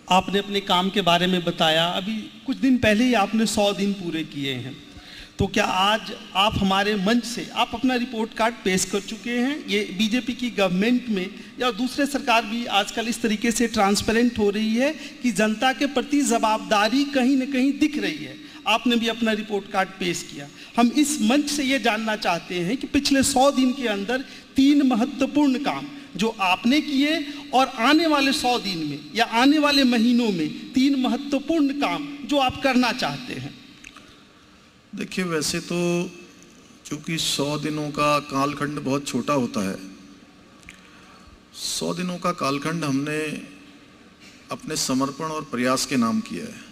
आपने अपने काम के बारे में बताया। अभी कुछ दिन पहले ही आपने 100 दिन पूरे किए हैं, तो क्या आज आप हमारे मंच से आप अपना रिपोर्ट कार्ड पेश कर चुके हैं? ये बीजेपी की गवर्नमेंट में या दूसरे सरकार भी आजकल इस तरीके से ट्रांसपेरेंट हो रही है कि जनता के प्रति जवाबदारी कहीं न कहीं दिख रही है। आपने भी अपना रिपोर्ट कार्ड पेश किया। हम इस मंच से ये जानना चाहते हैं कि पिछले 100 दिन के अंदर 3 महत्वपूर्ण काम जो आपने किए और आने वाले 100 दिन में या आने वाले महीनों में 3 महत्वपूर्ण काम जो आप करना चाहते हैं। देखिए, वैसे तो क्योंकि 100 दिनों का कालखंड बहुत छोटा होता है, 100 दिनों का कालखंड हमने अपने समर्पण और प्रयास के नाम किया है।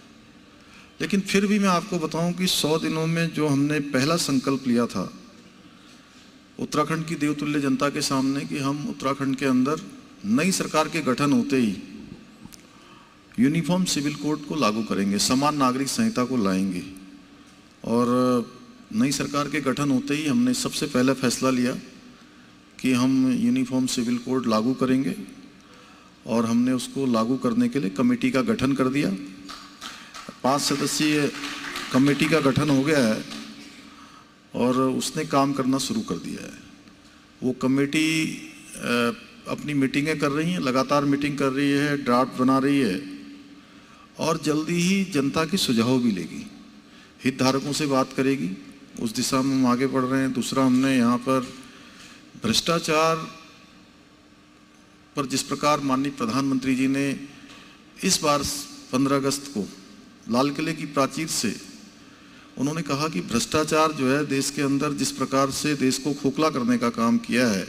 लेकिन फिर भी मैं आपको बताऊं कि 100 दिनों में जो हमने पहला संकल्प लिया था उत्तराखंड की देवतुल्य जनता के सामने कि हम उत्तराखंड के अंदर नई सरकार के गठन होते ही यूनिफॉर्म सिविल कोड को लागू करेंगे, समान नागरिक संहिता को लाएंगे। और नई सरकार के गठन होते ही हमने सबसे पहला फैसला लिया कि हम यूनिफॉर्म सिविल कोड लागू करेंगे और हमने उसको लागू करने के लिए कमेटी का गठन कर दिया। 5 सदस्यीय कमेटी का गठन हो गया है और उसने काम करना शुरू कर दिया है। वो कमेटी अपनी मीटिंगें कर रही हैं, लगातार मीटिंग कर रही है, ड्राफ्ट बना रही है और जल्दी ही जनता की सुझाव भी लेगी, हितधारकों से बात करेगी। उस दिशा में हम आगे बढ़ रहे हैं। दूसरा, हमने यहाँ पर भ्रष्टाचार पर जिस प्रकार माननीय प्रधानमंत्री जी ने इस बार 15 अगस्त को लाल किले की प्राचीर से उन्होंने कहा कि भ्रष्टाचार जो है देश के अंदर जिस प्रकार से देश को खोखला करने का काम किया है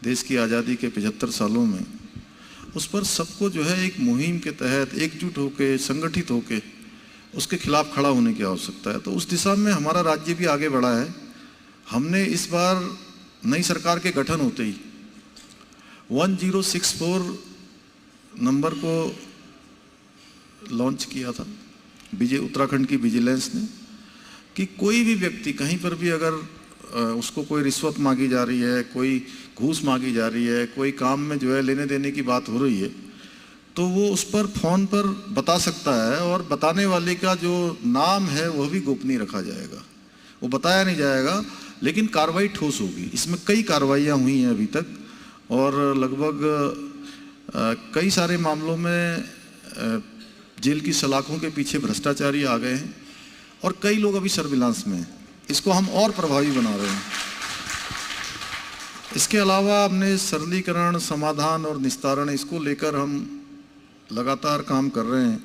देश की आज़ादी के 75 सालों में, उस पर सबको जो है एक मुहिम के तहत एकजुट होकर संगठित होकर उसके खिलाफ खड़ा होने की आवश्यकता है। तो उस दिशा में हमारा राज्य भी आगे बढ़ा है। हमने इस बार नई सरकार के गठन होते ही 1064 नंबर को लॉन्च किया था उत्तराखंड की विजिलेंस ने कि कोई भी व्यक्ति कहीं पर भी अगर उसको कोई रिश्वत मांगी जा रही है, कोई घूस मांगी जा रही है, कोई काम में जो है लेने देने की बात हो रही है, तो वो उस पर फ़ोन पर बता सकता है और बताने वाले का जो नाम है वह भी गोपनीय रखा जाएगा, वो बताया नहीं जाएगा, लेकिन कार्रवाई ठोस होगी। इसमें कई कार्रवाइयाँ हुई हैं अभी तक और लगभग कई सारे मामलों में जेल की सलाखों के पीछे भ्रष्टाचारी आ गए हैं और कई लोग अभी सर्विलांस में हैं। इसको हम और प्रभावी बना रहे हैं। इसके अलावा हमने सरलीकरण, समाधान और निस्तारण, इसको लेकर हम लगातार काम कर रहे हैं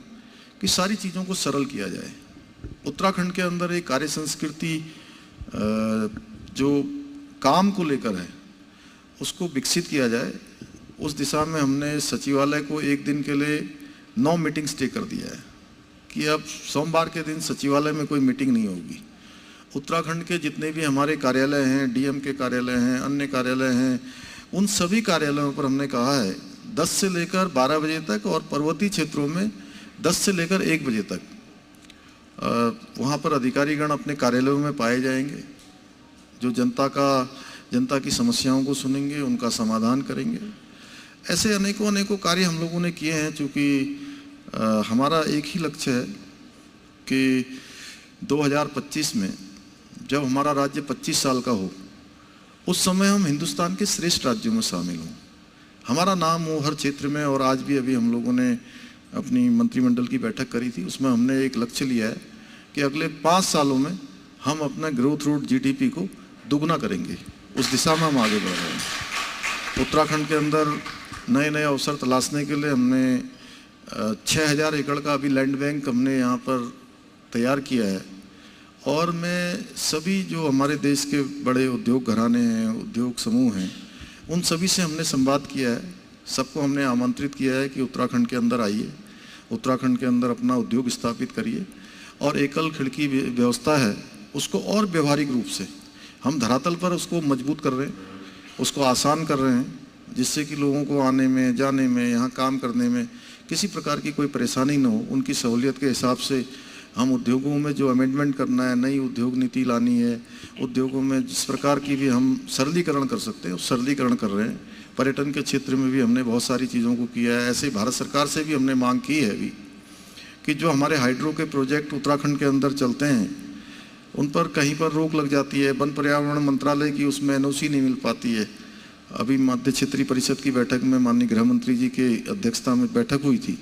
कि सारी चीज़ों को सरल किया जाए। उत्तराखंड के अंदर एक कार्य संस्कृति जो काम को लेकर है उसको विकसित किया जाए। उस दिशा में हमने सचिवालय को एक दिन के लिए 9 मीटिंग स्टे कर दिया है कि अब सोमवार के दिन सचिवालय में कोई मीटिंग नहीं होगी। उत्तराखंड के जितने भी हमारे कार्यालय हैं, डीएम के कार्यालय हैं, अन्य कार्यालय हैं, उन सभी कार्यालयों पर हमने कहा है 10 से लेकर 12 बजे तक और पर्वतीय क्षेत्रों में 10 से लेकर 1 बजे तक वहाँ पर अधिकारीगण अपने कार्यालयों में पाए जाएंगे, जो जनता की समस्याओं को सुनेंगे, उनका समाधान करेंगे। ऐसे अनेकों कार्य हम लोगों ने किए हैं। चूँकि हमारा एक ही लक्ष्य है कि 2025 में जब हमारा राज्य 25 साल का हो, उस समय हम हिंदुस्तान के श्रेष्ठ राज्यों में शामिल हों, हमारा नाम हो हर क्षेत्र में। और आज भी अभी हम लोगों ने अपनी मंत्रिमंडल की बैठक करी थी, उसमें हमने एक लक्ष्य लिया है कि अगले 5 सालों में हम अपना ग्रोथ रेट जीडीपी को दुगना करेंगे। उस दिशा में हम आगे बढ़ रहे हैं। उत्तराखंड के अंदर नए अवसर तलाशने के लिए हमने 6000 एकड़ का अभी लैंड बैंक हमने यहाँ पर तैयार किया है। और मैं सभी जो हमारे देश के बड़े उद्योग घराने हैं, उद्योग समूह हैं, उन सभी से हमने संवाद किया है। सबको हमने आमंत्रित किया है कि उत्तराखंड के अंदर आइए, उत्तराखंड के अंदर अपना उद्योग स्थापित करिए। और एकल खिड़की व्यवस्था है उसको और व्यवहारिक रूप से हम धरातल पर उसको मजबूत कर रहे हैं, उसको आसान कर रहे हैं, जिससे कि लोगों को आने में, जाने में, यहाँ काम करने में किसी प्रकार की कोई परेशानी न हो। उनकी सहूलियत के हिसाब से हम उद्योगों में जो अमेंडमेंट करना है, नई उद्योग नीति लानी है, उद्योगों में जिस प्रकार की भी हम सरलीकरण कर सकते हैं उस सरलीकरण कर रहे हैं। पर्यटन के क्षेत्र में भी हमने बहुत सारी चीज़ों को किया है। ऐसे भारत सरकार से भी हमने मांग की है अभी कि जो हमारे हाइड्रो के प्रोजेक्ट उत्तराखंड के अंदर चलते हैं उन पर कहीं पर रोक लग जाती है। वन पर्यावरण मंत्रालय की उसमें एनओसी नहीं मिल पाती है। अभी मध्य क्षेत्रीय परिषद की बैठक में माननीय गृह मंत्री जी की अध्यक्षता में बैठक हुई थी,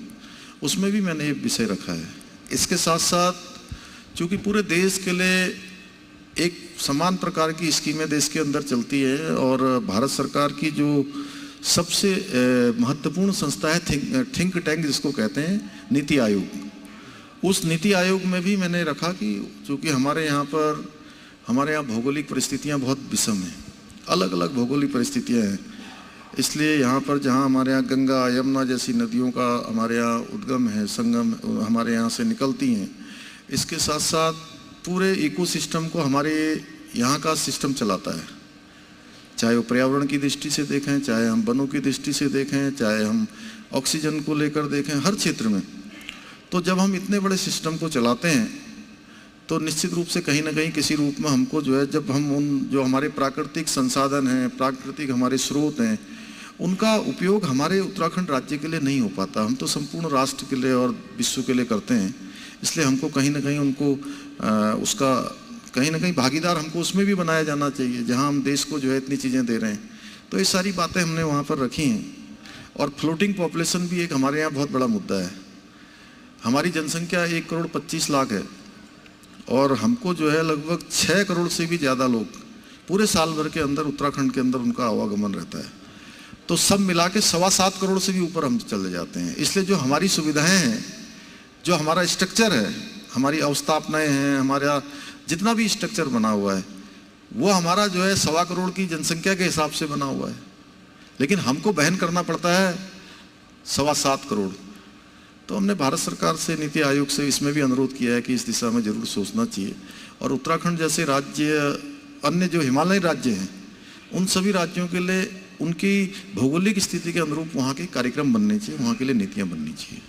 उसमें भी मैंने ये विषय रखा है। इसके साथ साथ चूँकि पूरे देश के लिए एक समान प्रकार की स्कीमें देश के अंदर चलती है और भारत सरकार की जो सबसे महत्वपूर्ण संस्था है थिंक टैंक जिसको कहते हैं नीति आयोग, उस नीति आयोग में भी मैंने रखा कि चूँकि हमारे यहाँ भौगोलिक परिस्थितियाँ बहुत विषम हैं, अलग अलग भौगोलिक परिस्थितियाँ हैं, इसलिए यहाँ पर जहाँ हमारे यहाँ गंगा यमुना जैसी नदियों का हमारे यहाँ उद्गम है, संगम हमारे यहाँ से निकलती हैं, इसके साथ साथ पूरे इकोसिस्टम को हमारे यहाँ का सिस्टम चलाता है। चाहे वो पर्यावरण की दृष्टि से देखें, चाहे हम वनों की दृष्टि से देखें, चाहे हम ऑक्सीजन को लेकर देखें, हर क्षेत्र में। तो जब हम इतने बड़े सिस्टम को चलाते हैं तो निश्चित रूप से कहीं ना कहीं किसी रूप में हमको जो है, जब हम उन जो हमारे प्राकृतिक संसाधन हैं, प्राकृतिक हमारे स्रोत हैं, उनका उपयोग हमारे उत्तराखंड राज्य के लिए नहीं हो पाता। हम तो संपूर्ण राष्ट्र के लिए और विश्व के लिए करते हैं, इसलिए हमको कहीं ना कहीं उनको उसका कहीं ना कहीं भागीदार हमको उसमें भी बनाया जाना चाहिए जहां हम देश को जो है इतनी चीज़ें दे रहे हैं। तो ये सारी बातें हमने वहाँ पर रखी हैं। और फ्लोटिंग पॉपुलेशन भी एक हमारे यहाँ बहुत बड़ा मुद्दा है। हमारी जनसंख्या 1,25,00,000 है और हमको जो है लगभग 6 करोड़ से भी ज़्यादा लोग पूरे साल भर के अंदर उत्तराखंड के अंदर उनका आवागमन रहता है। तो सब मिला के 7.25 करोड़ से भी ऊपर हम चले जाते हैं। इसलिए जो हमारी सुविधाएँ हैं, जो हमारा स्ट्रक्चर है, हमारी अवस्थापनाएँ हैं, हमारा जितना भी स्ट्रक्चर बना हुआ है वो हमारा जो है 1.25 करोड़ की जनसंख्या के हिसाब से बना हुआ है, लेकिन हमको वहन करना पड़ता है 7.25 करोड़। तो हमने भारत सरकार से, नीति आयोग से इसमें भी अनुरोध किया है कि इस दिशा में जरूर सोचना चाहिए। और उत्तराखंड जैसे राज्य, अन्य जो हिमालयी राज्य हैं, उन सभी राज्यों के लिए उनकी भौगोलिक स्थिति के अनुरूप वहाँ के कार्यक्रम बनने चाहिए, वहाँ के लिए नीतियाँ बननी चाहिए।